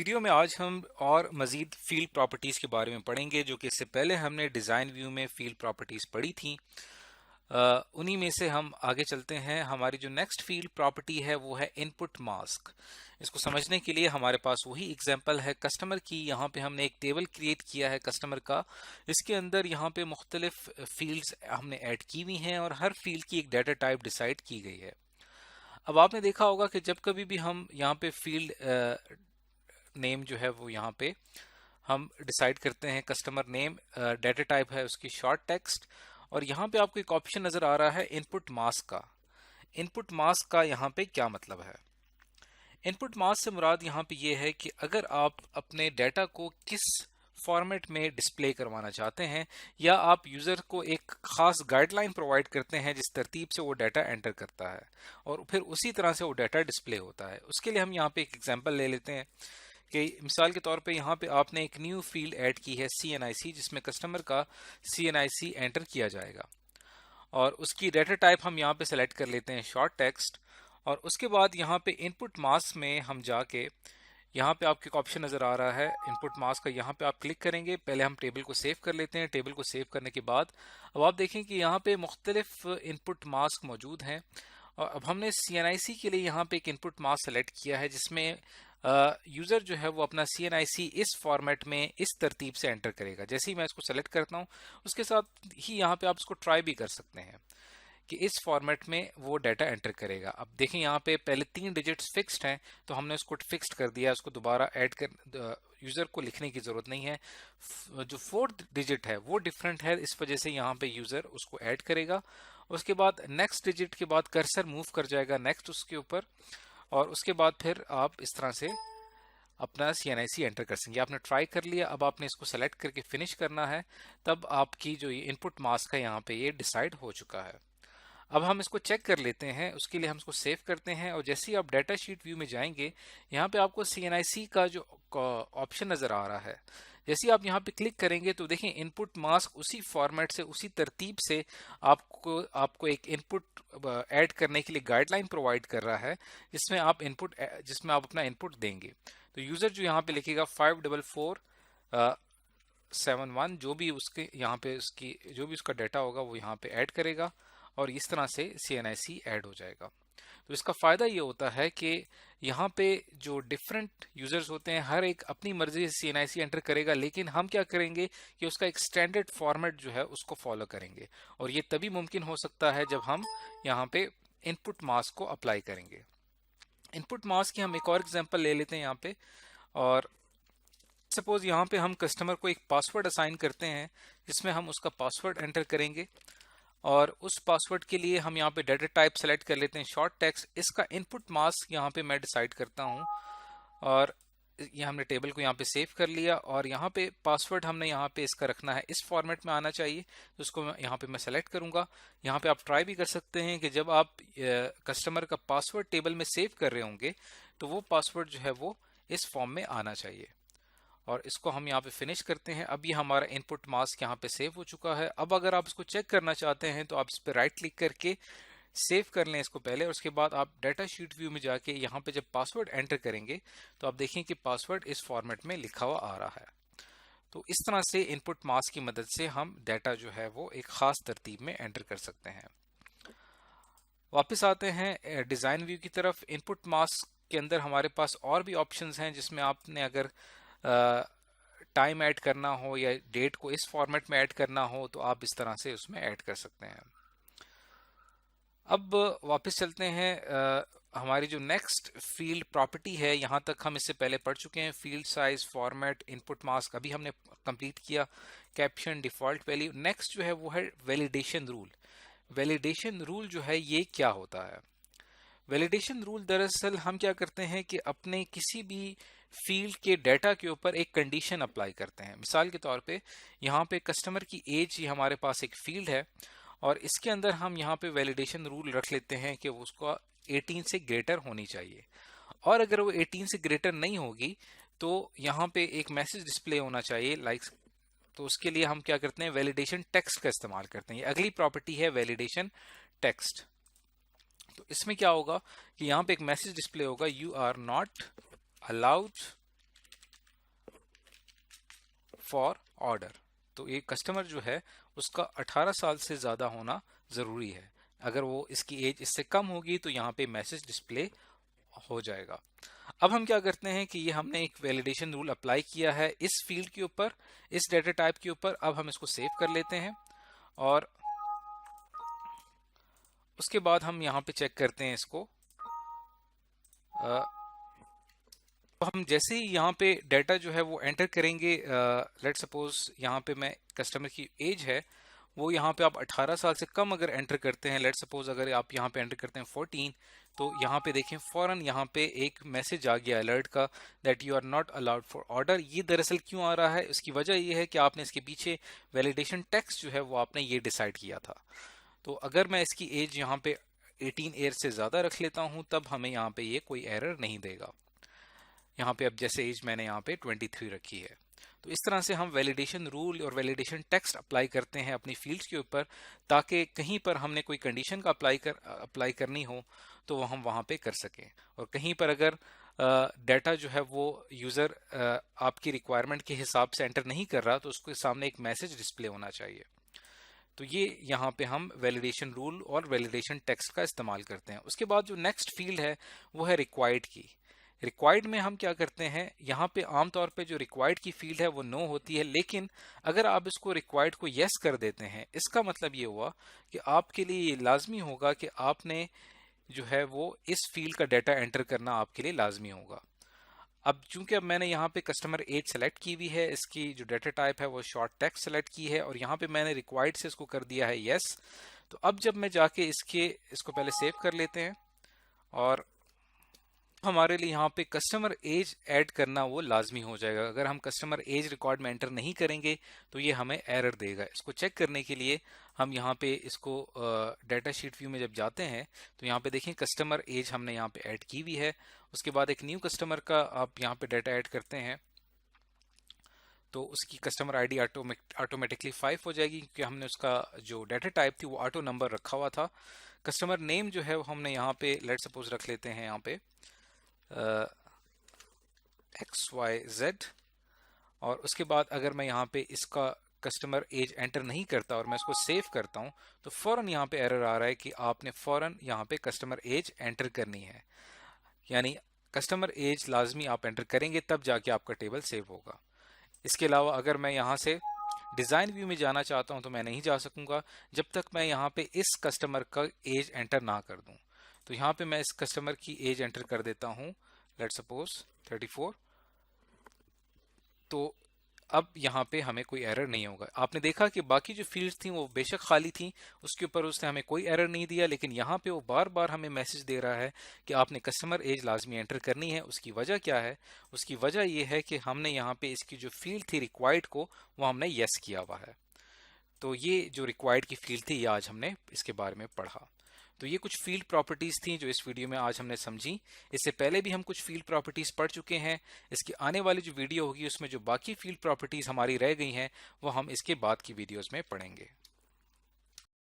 Video में आज हम और मज़ीद फील्ड प्रॉपर्टीज़ के बारे में पढ़ेंगे, जो कि इससे पहले हमने डिज़ाइन व्यू में फील्ड प्रॉपर्टीज़ पढ़ी थी। उन्हीं में से हम आगे चलते हैं। हमारी जो नेक्स्ट फील्ड प्रॉपर्टी है वो है इनपुट मास्क। इसको समझने के लिए हमारे पास वही एग्जांपल है कस्टमर की। यहाँ पे हमने एक टेबल क्रिएट किया है कस्टमर का। इसके अंदर यहाँ पे मुख्तलिफ फील्ड्स हमने ऐड की हुई हैं और हर फील्ड की एक डाटा टाइप डिसाइड की गई है। अब आपने देखा होगा कि जब कभी भी हम यहाँ पे फील्ड नेम जो है वो यहाँ पे हम डिसाइड करते हैं, कस्टमर नेम डाटा टाइप है उसकी शॉर्ट टेक्स्ट, और यहाँ पे आपको एक ऑप्शन नजर आ रहा है इनपुट मास्क का। इनपुट मास्क का यहाँ पे क्या मतलब है? इनपुट मास्क से मुराद यहाँ पे ये है कि अगर आप अपने डाटा को किस फॉर्मेट में डिस्प्ले करवाना चाहते हैं, या आप यूज़र को एक ख़ास गाइडलाइन प्रोवाइड करते हैं जिस तरतीब से वो डाटा एंटर करता है और फिर उसी तरह से वो डाटा डिस्प्ले होता है। उसके लिए हम यहाँ पे एक एग्जांपल ले लेते हैं कि मिसाल के तौर पे यहाँ पे आपने एक न्यू फील्ड ऐड की है CNIC, जिसमें कस्टमर का CNIC एंटर किया जाएगा और उसकी डाटा टाइप हम यहाँ पे सेलेक्ट कर लेते हैं शॉर्ट टेक्स्ट। और उसके बाद यहाँ पे इनपुट मास्क में हम जाके यहाँ पे आपको एक ऑप्शन नज़र आ रहा है इनपुट मास्क का, यहाँ पे आप क्लिक करेंगे। पहले हम टेबल को सेव कर लेते हैं। टेबल को सेव करने के बाद अब आप देखें कि यहाँ पे मुख्तलिफ इनपुट मास्क मौजूद हैं और अब हमने CNIC के लिए यहाँ पे एक इनपुट मास्क सेलेक्ट किया है जिसमें यूज़र जो है वो अपना CNIC इस फॉर्मेट में इस तरतीब से एंटर करेगा। जैसे ही मैं इसको सेलेक्ट करता हूँ उसके साथ ही यहाँ पे आप इसको ट्राई भी कर सकते हैं कि इस फॉर्मेट में वो डाटा एंटर करेगा। अब देखें यहाँ पे पहले 3 डिजिट्स फिक्स्ड हैं तो हमने उसको फिक्स्ड कर दिया, उसको दोबारा ऐड कर यूज़र को लिखने की ज़रूरत नहीं है। जो 4th डिजिट है वो डिफरेंट है, इस वजह से यहाँ पे यूज़र उसको ऐड करेगा। उसके बाद नेक्स्ट डिजिट के बाद कर्सर मूव कर जाएगा नेक्स्ट उसके ऊपर, और उसके बाद फिर आप इस तरह से अपना CNIC एंटर कर सकेंगे। आपने ट्राई कर लिया, अब आपने इसको सेलेक्ट करके फिनिश करना है, तब आपकी जो ये इनपुट मास्क है यहाँ पे ये डिसाइड हो चुका है। अब हम इसको चेक कर लेते हैं। उसके लिए हम इसको सेव करते हैं और जैसे ही आप डाटा शीट व्यू में जाएंगे यहाँ पे आपको CNIC का जो ऑप्शन नज़र आ रहा है, जैसे ही आप यहाँ पे क्लिक करेंगे तो देखिए इनपुट मास्क उसी फॉर्मेट से उसी तरतीब से आपको एक इनपुट ऐड करने के लिए गाइडलाइन प्रोवाइड कर रहा है जिसमें आप अपना इनपुट देंगे। तो यूज़र जो यहाँ पे लिखेगा 54471, जो भी उसके यहाँ पे उसकी जो भी उसका डाटा होगा वो यहाँ पे ऐड करेगा और इस तरह से CNIC ऐड हो जाएगा। तो इसका फ़ायदा ये होता है कि यहाँ पे जो डिफरेंट यूज़र्स होते हैं हर एक अपनी मर्जी से CNIC एंटर करेगा, लेकिन हम क्या करेंगे कि उसका एक स्टैंडर्ड फॉर्मेट जो है उसको फॉलो करेंगे, और ये तभी मुमकिन हो सकता है जब हम यहाँ पे इनपुट मास्क को अप्लाई करेंगे। इनपुट मास्क की हम एक और एग्जांपल ले लेते हैं यहाँ पे। और सपोज यहाँ पे हम कस्टमर को एक पासवर्ड असाइन करते हैं जिसमें हम उसका पासवर्ड एंटर करेंगे, और उस पासवर्ड के लिए हम यहाँ पे डाटा टाइप सेलेक्ट कर लेते हैं शॉर्ट टेक्स्ट। इसका इनपुट मास्क यहाँ पे मैं डिसाइड करता हूँ और ये हमने टेबल को यहाँ पे सेव कर लिया, और यहाँ पे पासवर्ड हमने यहाँ पे इसका रखना है इस फॉर्मेट में आना चाहिए, तो उसको यहाँ पे मैं सेलेक्ट करूँगा। यहाँ पे आप ट्राई भी कर सकते हैं कि जब आप कस्टमर का पासवर्ड टेबल में सेव कर रहे होंगे तो वो पासवर्ड जो है वो इस फॉर्म में आना चाहिए, और इसको हम यहाँ पे फिनिश करते हैं। अब ये हमारा इनपुट मास्क यहाँ पे सेव हो चुका है। अब अगर आप इसको चेक करना चाहते हैं तो आप इस पर राइट क्लिक करके सेव कर लें इसको पहले, और उसके बाद आप डाटा शीट व्यू में जाके यहाँ पे जब पासवर्ड एंटर करेंगे तो आप देखें कि पासवर्ड इस फॉर्मेट में लिखा हुआ आ रहा है। तो इस तरह से इनपुट मास्क की मदद से हम डाटा जो है वो एक खास तरतीब में एंटर कर सकते हैं। वापस आते हैं डिज़ाइन व्यू की तरफ। इनपुट मास्क के अंदर हमारे पास और भी ऑप्शंस हैं जिसमें आपने अगर टाइम ऐड करना हो या डेट को इस फॉर्मेट में ऐड करना हो तो आप इस तरह से उसमें ऐड कर सकते हैं। अब वापस चलते हैं। हमारी जो नेक्स्ट फील्ड प्रॉपर्टी है, यहाँ तक हम इससे पहले पढ़ चुके हैं। Field size, format, input mask अभी हमने कंप्लीट किया। Caption, default value. नेक्स्ट जो है वो है वैलिडेशन रूल। वैलिडेशन रूल जो है ये क्या होता है? वैलिडेशन रूल दरअसल हम क्या करते हैं कि अपने किसी भी फील्ड के डाटा के ऊपर एक कंडीशन अप्लाई करते हैं। मिसाल के तौर पे यहाँ पे कस्टमर की एज, ये हमारे पास एक फील्ड है और इसके अंदर हम यहाँ पे वैलिडेशन रूल रख लेते हैं कि उसको 18 से ग्रेटर होनी चाहिए, और अगर वो 18 से ग्रेटर नहीं होगी तो यहाँ पे एक मैसेज डिस्प्ले होना चाहिए लाइक। तो उसके लिए हम क्या करते हैं, वैलिडेशन टेक्स्ट का इस्तेमाल करते हैं। ये अगली प्रॉपर्टी है वैलिडेशन टेक्स्ट। तो इसमें क्या होगा कि यहाँ पे एक मैसेज डिस्प्ले होगा, you are not allowed for order. तो ये कस्टमर जो है उसका 18 साल से ज़्यादा होना ज़रूरी है। अगर वो इसकी एज इससे कम होगी तो यहाँ पे मैसेज डिस्प्ले हो जाएगा। अब हम क्या करते हैं कि ये हमने एक वैलिडेशन रूल अप्लाई किया है इस फील्ड के ऊपर, इस डेटा टाइप के ऊपर। अब हम इसको सेव कर लेते हैं और उसके बाद हम यहाँ पे चेक करते हैं इसको। तो हम जैसे ही यहाँ पे डाटा जो है वो एंटर करेंगे, लेट सपोज यहाँ पे मैं कस्टमर की एज है वो यहाँ पे आप 18 साल से कम अगर एंटर करते हैं, लेट सपोज अगर आप यहाँ पे एंटर करते हैं 14, तो यहाँ पे देखें फौरन यहाँ पे एक मैसेज आ गया अलर्ट का that you are not allowed for order. ये दरअसल क्यों आ रहा है, इसकी वजह ये है कि आपने इसके पीछे वैलिडेशन टेक्स्ट जो है वो आपने ये डिसाइड किया था। तो अगर मैं इसकी एज यहाँ पे 18 ईयर से ज़्यादा रख लेता हूँ तब हमें यहाँ पे ये कोई एरर नहीं देगा। यहाँ पे अब जैसे एज मैंने यहाँ पे 23 रखी है। तो इस तरह से हम वैलिडेशन रूल और वैलिडेशन टेक्स्ट अप्लाई करते हैं अपनी फील्ड्स के ऊपर, ताकि कहीं पर हमने कोई कंडीशन का अप्लाई करनी हो तो वो हम वहाँ पे कर सकें। और कहीं पर अगर डाटा जो है वो यूज़र आपकी रिक्वायरमेंट के हिसाब से एंटर नहीं कर रहा तो उसके सामने एक मैसेज डिस्प्ले होना चाहिए। तो ये यहाँ पे हम वैलिडेशन रूल और वैलिडेशन टेक्स्ट का इस्तेमाल करते हैं। उसके बाद जो नेक्स्ट फील्ड है वो है रिक्वायर्ड की। रिक्वायर्ड में हम क्या करते हैं, यहाँ पे आमतौर पे जो रिक्वायर्ड की फील्ड है वो नो होती है, लेकिन अगर आप इसको रिक्वायर्ड को यस कर देते हैं इसका मतलब ये हुआ कि आपके लिए ये लाजमी होगा कि आपने जो है वो इस फील्ड का डाटा एंटर करना आपके लिए लाजमी होगा। अब चूंकि अब मैंने यहाँ पे कस्टमर एज सेलेक्ट की हुई है, इसकी जो डाटा टाइप है वो शॉर्ट टेक्स्ट सेलेक्ट की है और यहाँ पे मैंने रिक्वायर्ड से इसको कर दिया है यस। तो अब जब मैं जाके इसको पहले सेव कर लेते हैं और हमारे लिए यहाँ पे कस्टमर एज ऐड करना वो लाजमी हो जाएगा। अगर हम कस्टमर एज रिकॉर्ड में एंटर नहीं करेंगे तो ये हमें एरर देगा। इसको चेक करने के लिए हम यहाँ पे इसको डाटा शीट व्यू में जब जाते हैं तो यहाँ पे देखें कस्टमर एज हमने यहाँ पे ऐड की हुई है। उसके बाद एक न्यू कस्टमर का आप यहाँ पे डाटा ऐड करते हैं तो उसकी कस्टमर आईडी ऑटोमेटिकली 5 हो जाएगी क्योंकि हमने उसका जो डाटा टाइप थी वो ऑटो नंबर रखा हुआ था। कस्टमर नेम जो है वो हमने यहाँ पे लेट सपोज रख लेते हैं यहाँ पे XYZ। और उसके बाद अगर मैं यहाँ पे इसका कस्टमर एज एंटर नहीं करता और मैं इसको सेव करता हूँ तो फौरन यहाँ पे एरर आ रहा है कि आपने फौरन यहाँ पे कस्टमर एज एंटर करनी है। यानी कस्टमर एज लाजमी आप एंटर करेंगे तब जाके आपका टेबल सेव होगा। इसके अलावा अगर मैं यहाँ से डिज़ाइन व्यू में जाना चाहता हूँ तो मैं नहीं जा सकूंगा जब तक मैं यहाँ पे इस कस्टमर का एज एंटर ना कर दूं। तो यहाँ पे मैं इस कस्टमर की एज एंटर कर देता हूँ, लेट सपोज 34। तो अब यहाँ पे हमें कोई एरर नहीं होगा। आपने देखा कि बाकी जो फील्ड्स थी वो बेशक खाली थी, उसके ऊपर उसने हमें कोई एरर नहीं दिया, लेकिन यहाँ पे वो बार बार हमें मैसेज दे रहा है कि आपने कस्टमर एज लाजमी एंटर करनी है। उसकी वजह क्या है, उसकी वजह ये है कि हमने यहाँ पे इसकी जो फील्ड थी रिक्वायर्ड को वो हमने यस किया हुआ है। तो ये जो रिक्वायर्ड की फील्ड थी ये आज हमने इसके बारे में पढ़ा। तो ये कुछ फील्ड प्रॉपर्टीज थी जो इस वीडियो में आज हमने समझी। इससे पहले भी हम कुछ फील्ड प्रॉपर्टीज पढ़ चुके हैं। इसकी आने वाली जो वीडियो होगी उसमें जो बाकी फील्ड प्रॉपर्टीज हमारी रह गई हैं वो हम इसके बाद की वीडियोस में पढ़ेंगे।